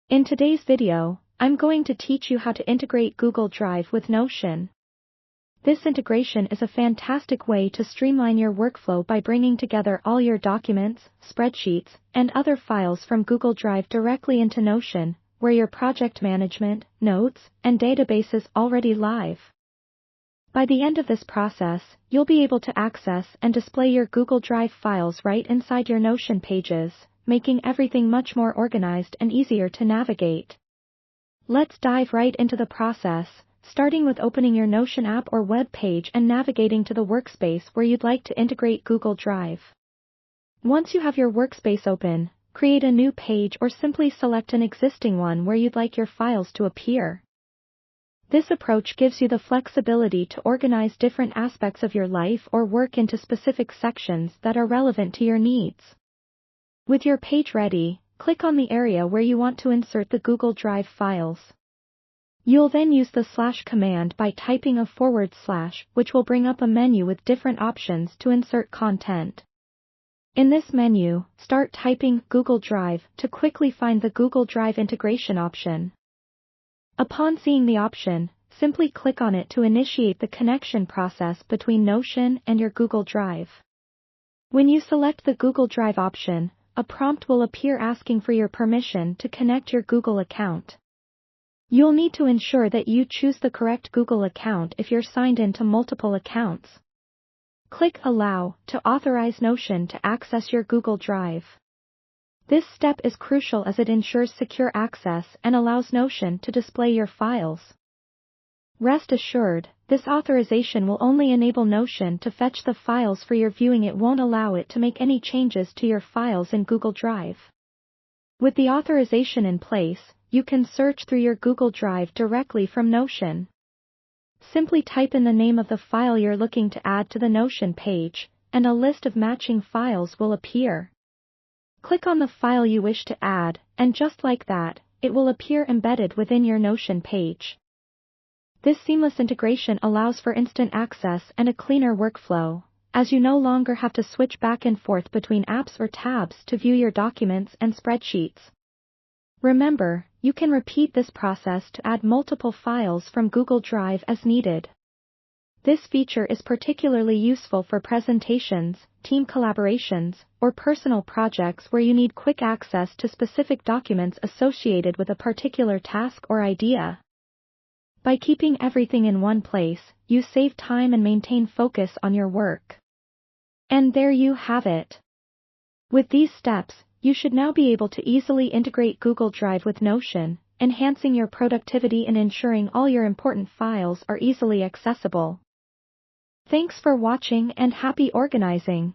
In today's video, I'm going to teach you how to integrate Google Drive with Notion. This integration is a fantastic way to streamline your workflow by bringing together all your documents, spreadsheets, and other files from Google Drive directly into Notion, where your project management, notes, and database is already live. By the end of this process, you'll be able to access and display your Google Drive files right inside your Notion pages, making everything much more organized and easier to navigate. Let's dive right into the process, starting with opening your Notion app or web page and navigating to the workspace where you'd like to integrate Google Drive. Once you have your workspace open, create a new page or simply select an existing one where you'd like your files to appear. This approach gives you the flexibility to organize different aspects of your life or work into specific sections that are relevant to your needs. With your page ready, click on the area where you want to insert the Google Drive files. You'll then use the / command by typing a /, which will bring up a menu with different options to insert content. In this menu, start typing Google Drive to quickly find the Google Drive integration option. Upon seeing the option, simply click on it to initiate the connection process between Notion and your Google Drive. When you select the Google Drive option, a prompt will appear asking for your permission to connect your Google account. You'll need to ensure that you choose the correct Google account if you're signed in to multiple accounts. Click Allow to authorize Notion to access your Google Drive. This step is crucial as it ensures secure access and allows Notion to display your files. Rest assured, this authorization will only enable Notion to fetch the files for your viewing. It won't allow it to make any changes to your files in Google Drive. With the authorization in place, you can search through your Google Drive directly from Notion. Simply type in the name of the file you're looking to add to the Notion page, and a list of matching files will appear. Click on the file you wish to add, and just like that, it will appear embedded within your Notion page. This seamless integration allows for instant access and a cleaner workflow, as you no longer have to switch back and forth between apps or tabs to view your documents and spreadsheets. Remember, you can repeat this process to add multiple files from Google Drive as needed. This feature is particularly useful for presentations, team collaborations, or personal projects where you need quick access to specific documents associated with a particular task or idea. By keeping everything in one place, you save time and maintain focus on your work. And there you have it. With these steps, you should now be able to easily integrate Google Drive with Notion, enhancing your productivity and ensuring all your important files are easily accessible. Thanks for watching and happy organizing!